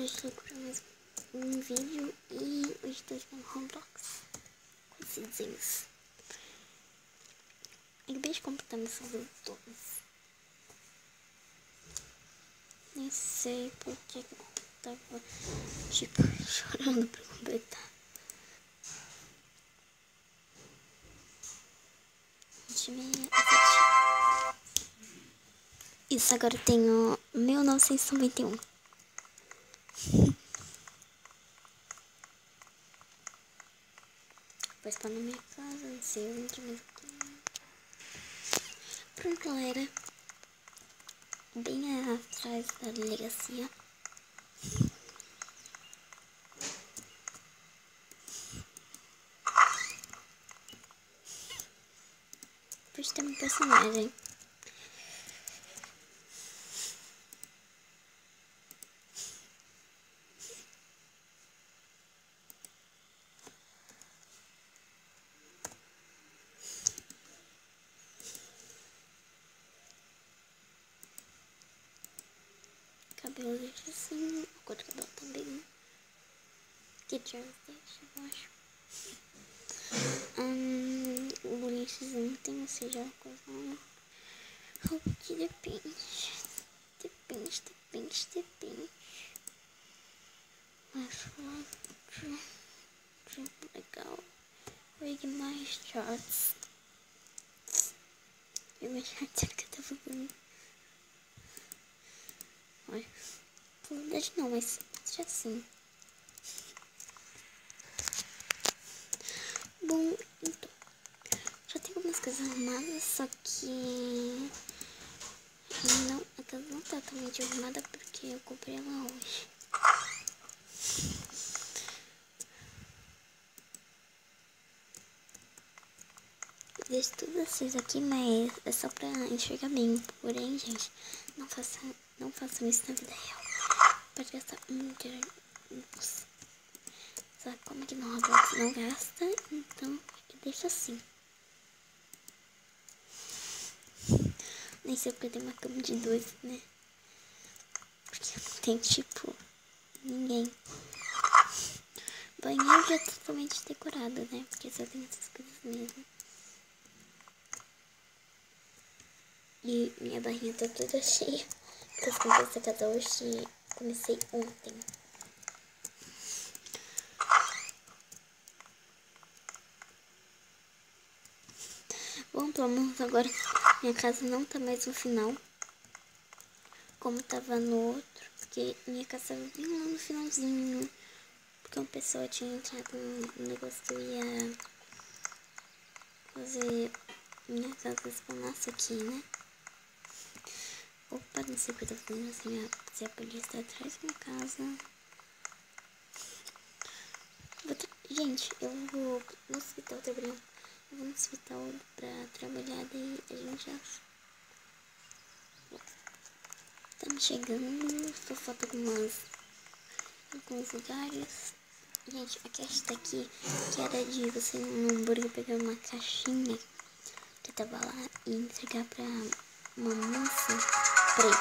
hoje eu estou com mais um vídeo e hoje estou jogando Roblox com esses desenhos. Acabei de completar missões todas. Nem sei porque que eu tava tipo chorando pra completar. Isso, agora eu tenho 1991. Vou spawnar na minha casa, não sei onde, mas eu tô... Pronto, galera. Bem atrás da delegacia. Depois tem um personagem. Cabelo deixa assim, a cor do cabelo também. Que James deixa, eu acho. O bolichezinho tem, ou seja, uma coisa. Roupa que depende. Depende. Mas foto. Legal. Wig mais shorts. E mais shorts que eu tava vendo. Olha. Na verdade não, mas já assim. Bom, então. Já tenho algumas coisas arrumadas, só que não, a casa não tá totalmente arrumada porque eu comprei ela hoje. Deixo tudo aceso aqui, mas é só pra enxergar bem. Porém, gente, não façam isso na vida real. Pode gastar muito dinheiro. Sabe como é que no Roblox não gasta? Então, eu deixo assim. Nem sei porque tem uma cama de 2, né? Porque não tem, tipo, ninguém. Banheiro já é totalmente decorado, né? Porque só tem essas coisas mesmo. E minha barrinha tá toda cheia. Porque eu comprei essa casa hoje e comecei ontem. Bom, pelo menos agora minha casa não tá mais no final. Como tava no outro. Porque minha casa tava bem lá no finalzinho. Porque uma pessoa tinha entrado no negócio que eu ia fazer minha casa spawnasse aqui, né? Opa, não sei o que eu tô fazendo assim, se a polícia tá atrás da minha casa. Gente, eu vou no hospital trabalhar. Eu vou no hospital pra trabalhar, daí a gente já... Estamos chegando, só falta alguns lugares. Gente, a caixa tá aqui, que era de você ir no hambúrguer pegar uma caixinha que tava lá e entregar pra uma moça. Peraí.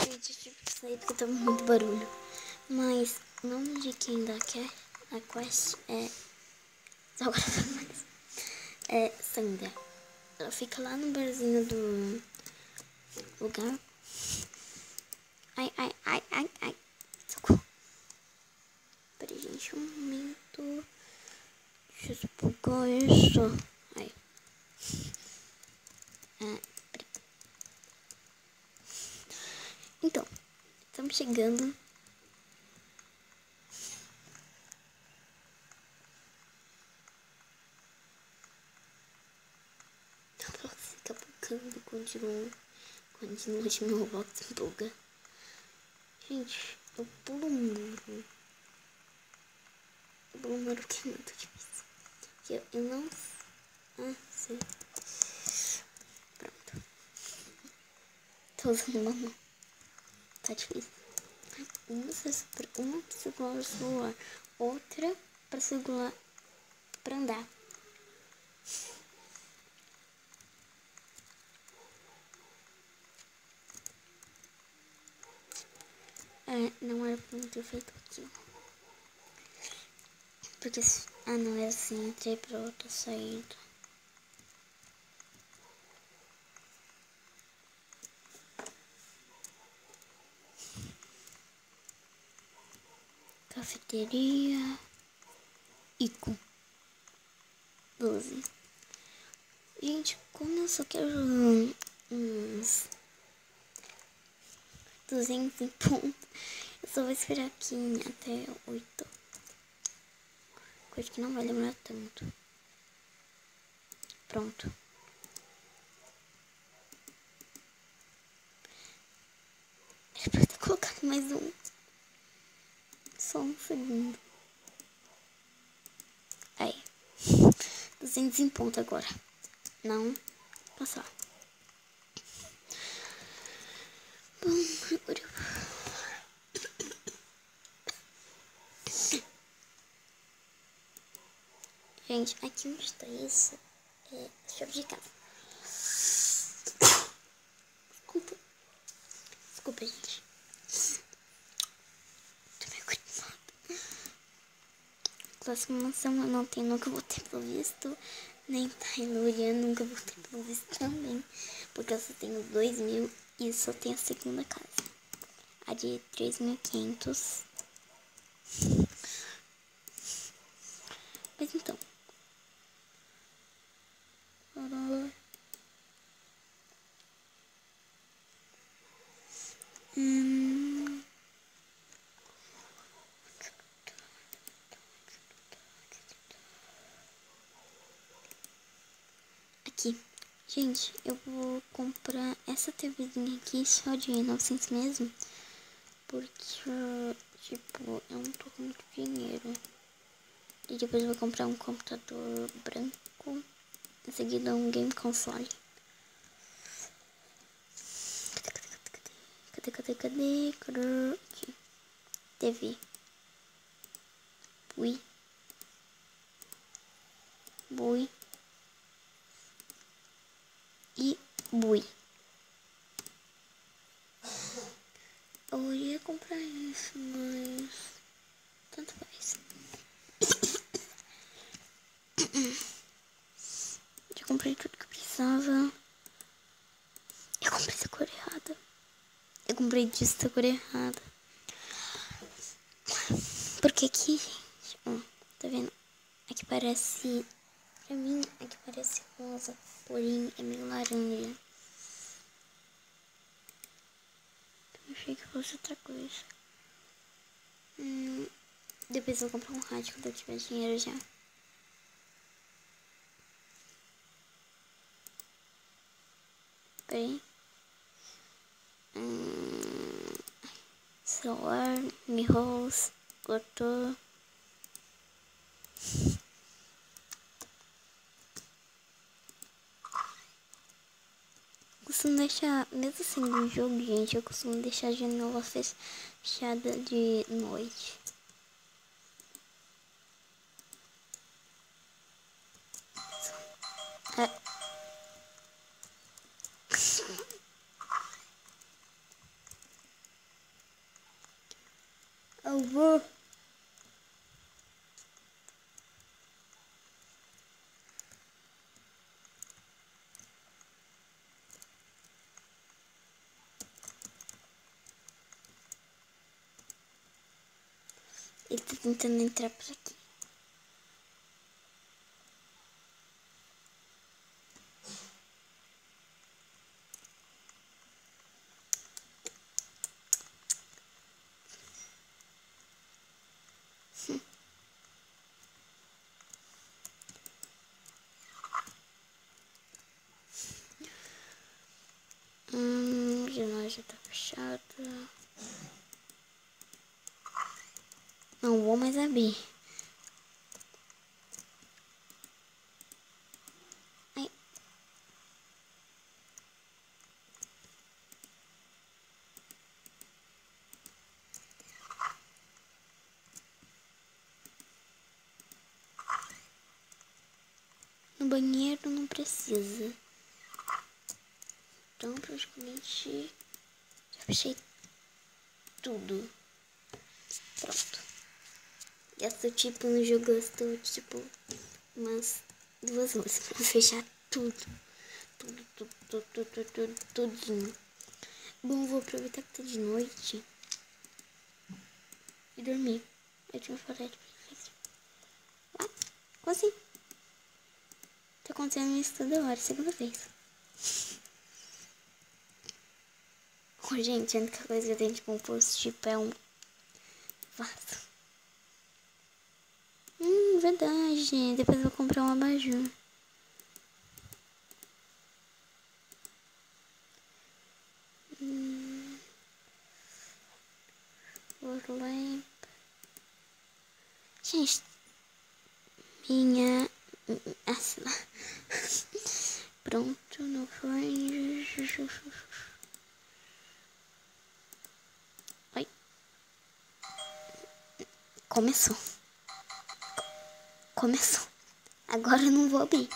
Gente, eu tive que sair porque tava muito barulho. Mas o nome de quem dá a quest é... É Sandra. Ela fica lá no barzinho do lugar. Ai. Socorro. Peraí, gente, um momento. Deixa eu explicar isso. Ai. Peraí. Então, estamos chegando. Ela fica bugando, continua de meu Roblox buga. Gente, eu pulo um muro. Eu pulo um muro que é muito difícil. Eu não... sei. Pronto. Tô usando uma mão. Tá difícil. Uma pra segurar o celular. Outra pra segurar... pra andar. não era pra eu ter feito aquilo. Porque, não era assim, entrei pra outra saída. Cafeteria. Ico. 12. Gente, como eu só quero uns 200 em ponto, eu só vou esperar aqui até 8. Coisa que não vai demorar tanto. Pronto. Era pra eu ter colocado mais um. Só um segundo. Aí. 200 em ponto agora. Não passar. Bom, agora eu... Gente, aqui onde está isso é a chave de casa. Desculpa. Desculpa, gente. Tô meio gripado. Próxima mansão eu não tenho, nunca vou ter pelo visto. Nem Tailândia, nunca vou ter pelo visto também. Porque eu só tenho 2.000 e só tenho a segunda casa. A de 3.500. Mas então. Aqui. Gente, eu vou comprar essa TVzinha aqui só de 900 mesmo. Porque, tipo, eu não tô com muito dinheiro. E depois eu vou comprar um computador branco. Em seguida um game console. Cadê? Aqui. TV. Bui. E bui. Eu ia comprar isso, mas tanto faz. Já comprei tudo que eu precisava. Eu comprei essa cor errada. Eu comprei disso da cor errada. Porque aqui, gente, ó, tá vendo? Aqui parece, pra mim, aqui parece rosa, porém é meio laranja. Eu achei que fosse outra coisa. Depois eu vou comprar um rádio quando eu tiver dinheiro já. Peraí. Celular, mirrors, cortou. Costumo deixar, mesmo sendo um jogo, gente, eu costumo deixar a janela fechada de noite. Eu vou. Ele tá tentando entrar por aqui. Janela já tá fechada. Não vou mais abrir. Ai. No banheiro não precisa. Então praticamente já fechei tudo. Pronto. Gastou tipo no jogo, gastou tipo umas 2 horas pra fechar tudo. Tudinho. Bom, vou aproveitar que tá de noite e dormir. Eu tinha falado de preguiça. Ah, como assim? Tá acontecendo isso toda hora, segunda vez. Oh, gente, a única coisa que eu tenho de composto tipo é um vaso. Verdade. Depois eu vou comprar um abajur. Gente, minha... Assim, pronto, no forno. Oi. Começou. Agora eu não vou abrir.